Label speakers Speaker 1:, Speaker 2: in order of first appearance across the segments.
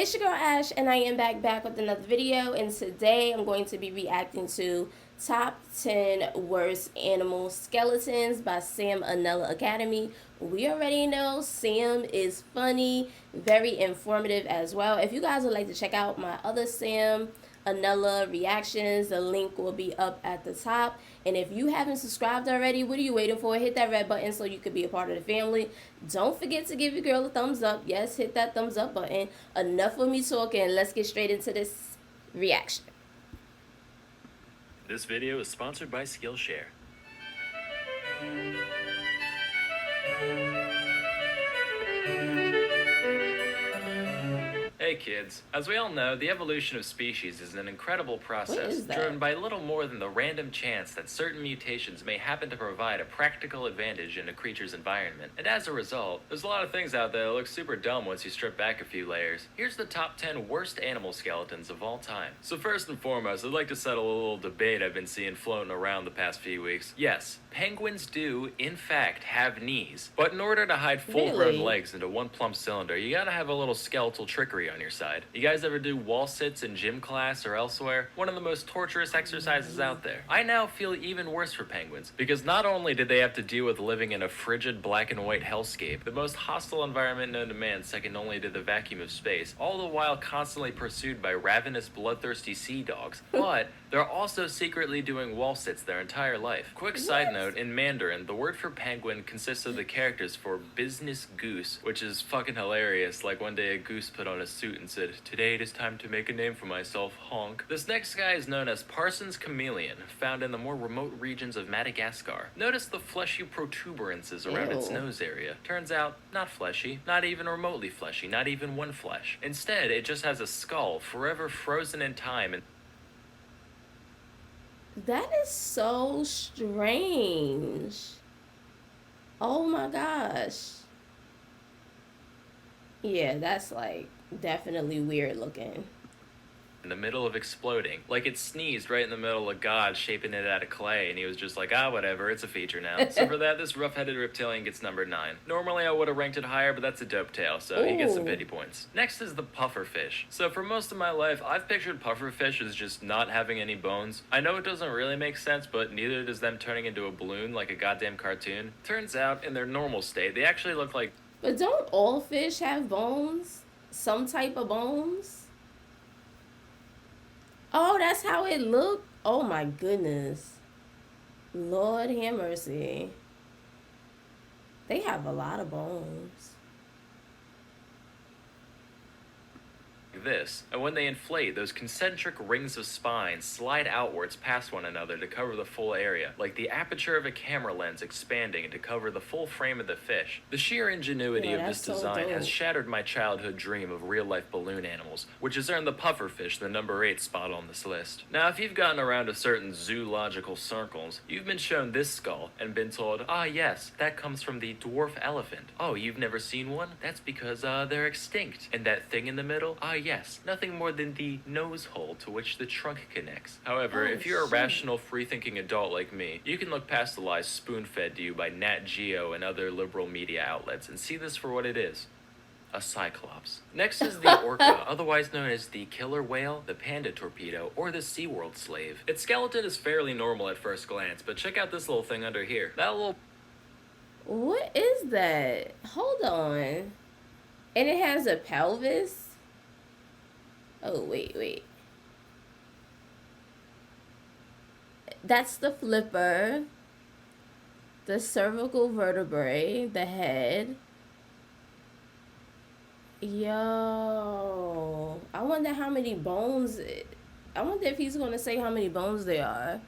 Speaker 1: It's your girl Ash, and I am back with another video. And today I'm going to be reacting to Top 10 Worst Animal Skeletons by Sam Anella Academy. We already know Sam is funny, very informative as well. If you guys would like to check out my other Sam Anella reactions, the link will be up at the top. And if you haven't subscribed already, what are you waiting for? Hit that red button so you could be a part of the family. Don't forget to give your girl a thumbs up. Yes, hit that thumbs up button. Enough of me talking. Let's get straight into this reaction.
Speaker 2: This video is sponsored by Skillshare. Hey kids, as we all know, the evolution of species is an incredible process driven by little more than the random chance that certain mutations may happen to provide a practical advantage in a creature's environment. And as a result, there's a lot of things out there that look super dumb once you strip back a few layers. Here's the top 10 worst animal skeletons of all time. So first and foremost, I'd like to settle a little debate I've been seeing floating around the past few weeks. Yes, penguins do, in fact, have knees. But in order to hide full-grown legs into one plump cylinder, you gotta have a little skeletal trickery on your side. You guys ever do wall sits in gym class or elsewhere? One of the most torturous exercises out there. I now feel even worse for penguins, because not only did they have to deal with living in a frigid black and white hellscape, the most hostile environment known to man second only to the vacuum of space, all the while constantly pursued by ravenous, bloodthirsty sea dogs, but they're also secretly doing wall sits their entire life. Quick side note, in Mandarin, the word for penguin consists of the characters for business goose, which is fucking hilarious. Like one day a goose put on a suit and said, "Today it is time to make a name for myself, honk." This next guy is known as Parsons chameleon, found in the more remote regions of Madagascar. Notice the fleshy protuberances around its nose area. Turns out, not fleshy, not even remotely fleshy, not even one flesh. Instead, it just has a skull forever frozen in time and
Speaker 1: that is so strange. Oh my gosh. Yeah, that's like definitely weird looking.
Speaker 2: in the middle of exploding. Like it sneezed right in the middle of God, shaping it out of clay, and he was just like, whatever, it's a feature now. So for that, this rough-headed reptilian gets number 9. Normally I would have ranked it higher, but that's a dope tail, so he gets some pity points. Next is the pufferfish. So for most of my life, I've pictured pufferfish as just not having any bones. I know it doesn't really make sense, but neither does them turning into a balloon like a goddamn cartoon. Turns out, in their normal state, they actually look like...
Speaker 1: But don't all fish have bones? Some type of bones? Oh, that's how it looked? Oh my goodness. Lord have mercy. They have a lot of bones.
Speaker 2: this, and when they inflate, those concentric rings of spine slide outwards past one another to cover the full area, like the aperture of a camera lens expanding to cover the full frame of the fish. The sheer ingenuity of this design has shattered my childhood dream of real-life balloon animals, which has earned the pufferfish the number 8 spot on this list. Now, if you've gotten around to certain zoological circles, you've been shown this skull and been told, yes, that comes from the dwarf elephant. Oh, you've never seen one? That's because, they're extinct. And that thing in the middle? Yes, nothing more than the nose hole to which the trunk connects. However, if you're a rational, free-thinking adult like me, you can look past the lies spoon-fed to you by Nat Geo and other liberal media outlets and see this for what it is. A cyclops. Next is the orca, otherwise known as the killer whale, the panda torpedo, or the SeaWorld slave. Its skeleton is fairly normal at first glance, but check out this little thing under here. That little...
Speaker 1: What is that? Hold on. And it has a pelvis? Oh, wait. That's the flipper, the cervical vertebrae, the head. Yo, I wonder how many bones. I wonder if he's gonna say how many bones there are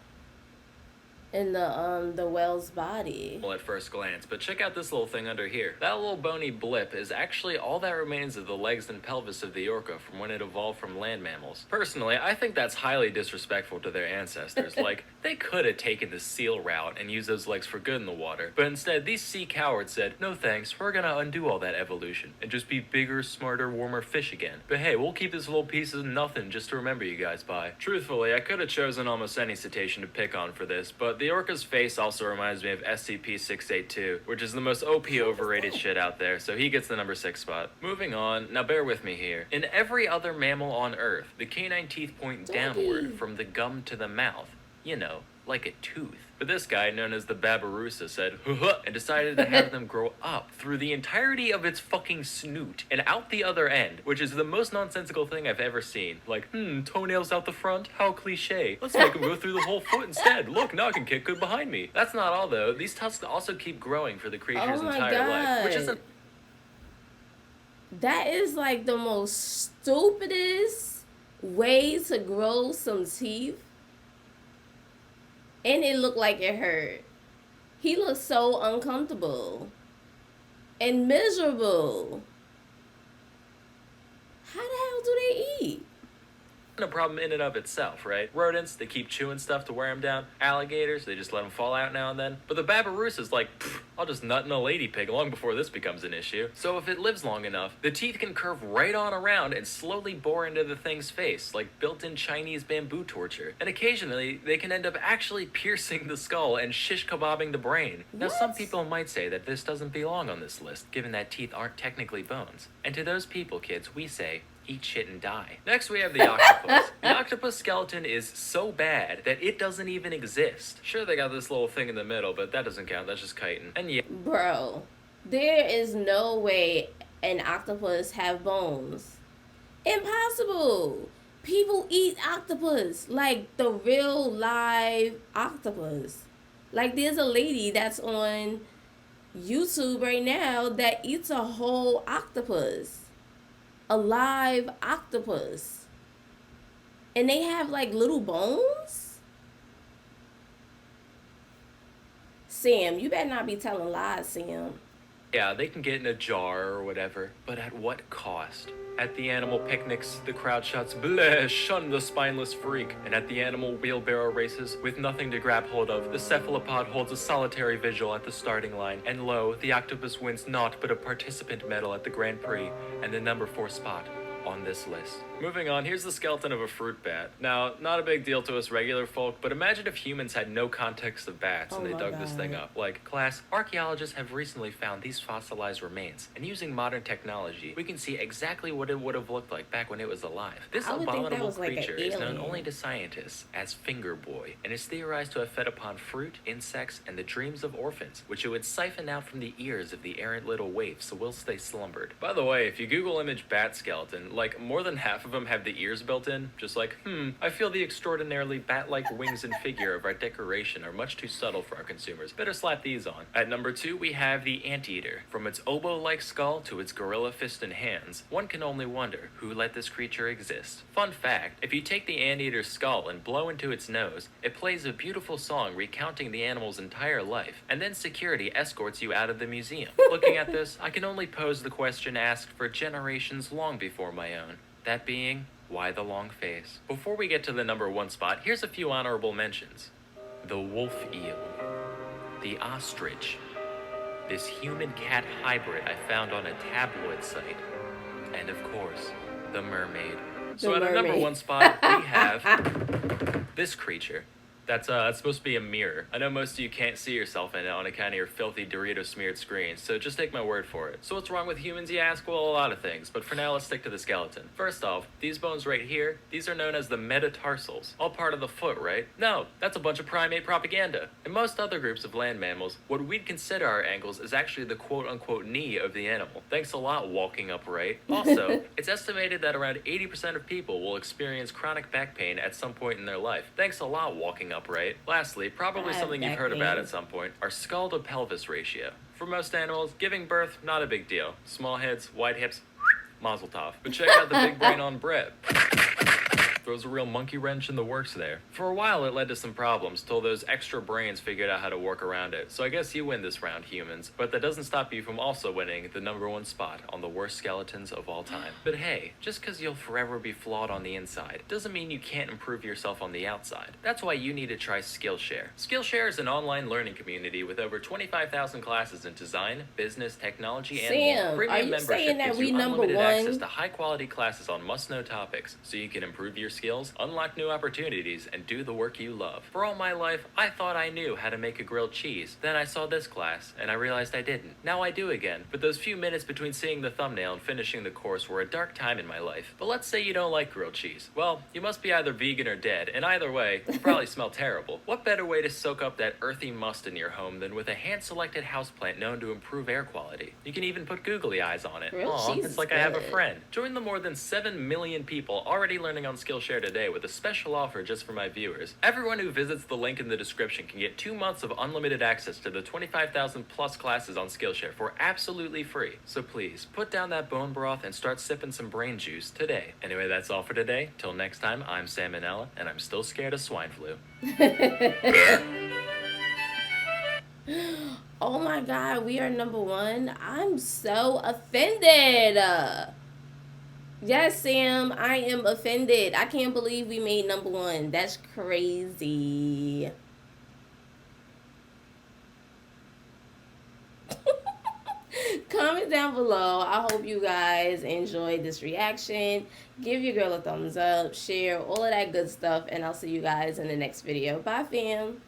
Speaker 1: in the whale's body.
Speaker 2: At first glance, but check out this little thing under here. That little bony blip is actually all that remains of the legs and pelvis of the orca from when it evolved from land mammals. Personally, I think that's highly disrespectful to their ancestors. Like, they could have taken the seal route and used those legs for good in the water, but instead these sea cowards said, no thanks, we're gonna undo all that evolution and just be bigger, smarter, warmer fish again. But hey, we'll keep this little piece of nothing just to remember you guys by. Truthfully, I could have chosen almost any cetacean to pick on for this, but the The orca's face also reminds me of SCP-682, which is the most OP overrated shit out there, so he gets the number 6 spot. Moving on, now bear with me here. In every other mammal on Earth, the canine teeth point downward from the gum to the mouth. You know, like a tooth. But this guy, known as the Babirusa, said, "Huh," and decided to have them grow up through the entirety of its fucking snoot and out the other end, which is the most nonsensical thing I've ever seen. Like, toenails out the front? How cliche. Let's make them go through the whole foot instead. Look, now I can kick good behind me. That's not all, though. These tusks also keep growing for the creature's entire life, which isn't...
Speaker 1: That is like the most stupidest way to grow some teeth. And it looked like it hurt. He looked so uncomfortable and miserable. How the hell do they eat?
Speaker 2: A problem in and of itself, right? Rodents, they keep chewing stuff to wear them down. Alligators, they just let them fall out now and then. But the Babirusa's like, I'll just nut in a lady pig long before this becomes an issue. So if it lives long enough, the teeth can curve right on around and slowly bore into the thing's face, like built-in Chinese bamboo torture. And occasionally, they can end up actually piercing the skull and shish kebabbing the brain. Now, some people might say that this doesn't belong on this list, given that teeth aren't technically bones. And to those people, kids, we say, eat shit and die. Next, we have the octopus. The octopus skeleton is so bad that it doesn't even exist. Sure, they got this little thing in the middle, but that doesn't count. That's just chitin. And yeah.
Speaker 1: Bro, there is no way an octopus have bones. Impossible. People eat octopus, like the real live octopus. Like there's a lady that's on YouTube right now that eats a whole octopus. A live octopus. And they have like little bones? Sam, you better not be telling lies, Sam.
Speaker 2: Yeah, they can get in a jar or whatever, but at what cost? At the animal picnics, the crowd shouts, "Bleh, shun the spineless freak." And at the animal wheelbarrow races, with nothing to grab hold of, the cephalopod holds a solitary vigil at the starting line. And lo, the octopus wins naught but a participant medal at the Grand Prix and the number 4 spot on this list. Moving on, here's the skeleton of a fruit bat. Now, not a big deal to us regular folk, but imagine if humans had no context of bats and they dug this thing up. Like, class, archaeologists have recently found these fossilized remains, and using modern technology, we can see exactly what it would have looked like back when it was alive. This abominable creature is known only to scientists as Finger Boy, and is theorized to have fed upon fruit, insects, and the dreams of orphans, which it would siphon out from the ears of the errant little waifs whilst they slumbered. By the way, if you Google image bat skeleton, like, more than half of them have the ears built in, just like, I feel the extraordinarily bat-like wings and figure of our decoration are much too subtle for our consumers. Better slap these on. At number 2, we have the anteater. From its oboe-like skull to its gorilla fist and hands, one can only wonder who let this creature exist. Fun fact, if you take the anteater's skull and blow into its nose, it plays a beautiful song recounting the animal's entire life, and then security escorts you out of the museum. Looking at this, I can only pose the question asked for generations long before my own. That being, why the long face? Before we get to the number 1 spot, here's a few honorable mentions. The wolf eel. The ostrich. This human-cat hybrid I found on a tabloid site. And of course, the mermaid. So at our number 1 spot, we have this creature. That's supposed to be a mirror. I know most of you can't see yourself in it on account of your filthy Dorito-smeared screen, so just take my word for it. So what's wrong with humans, you ask? Well, a lot of things, but for now, let's stick to the skeleton. First off, these bones right here, these are known as the metatarsals. All part of the foot, right? No, that's a bunch of primate propaganda. In most other groups of land mammals, what we'd consider our ankles is actually the quote-unquote knee of the animal. Thanks a lot, walking upright. Also, it's estimated that around 80% of people will experience chronic back pain at some point in their life. Thanks a lot, walking upright. Lastly, probably something you've heard about at some point, our skull to pelvis ratio. For most animals, giving birth, not a big deal. Small heads, wide hips, mazel tov. But check out the big brain on bread. Throws a real monkey wrench in the works there. For a while, it led to some problems till those extra brains figured out how to work around it. So I guess you win this round, humans. But that doesn't stop you from also winning the number 1 spot on the worst skeletons of all time. But hey, just because you'll forever be flawed on the inside doesn't mean you can't improve yourself on the outside. That's why you need to try Skillshare. Skillshare is an online learning community with over 25,000 classes in design, business, technology, and more. Premium membership gives you unlimited access to high-quality classes on must-know topics, so you can improve yourself skills, unlock new opportunities, and do the work you love. For all my life, I thought I knew how to make a grilled cheese. Then I saw this class, and I realized I didn't. Now I do again, but those few minutes between seeing the thumbnail and finishing the course were a dark time in my life. But let's say you don't like grilled cheese. Well, you must be either vegan or dead, and either way, you probably smell terrible. What better way to soak up that earthy must in your home than with a hand-selected houseplant known to improve air quality? You can even put googly eyes on it. Aw, it's like I have a friend. Join the more than 7 million people already learning on Skillshare today with a special offer just for my viewers. Everyone who visits the link in the description can get 2 months of unlimited access to the 25,000 plus classes on Skillshare for absolutely free. So please, put down that bone broth and start sipping some brain juice today. Anyway, that's all for today. Till next time, I'm Salmonella, and I'm still scared of swine flu.
Speaker 1: Oh my God, we are number 1. I'm so offended. Yes, Sam, I am offended. I can't believe we made number 1. That's crazy. Comment down below. I hope you guys enjoyed this reaction. Give your girl a thumbs up, share, all of that good stuff, and I'll see you guys in the next video. Bye, fam.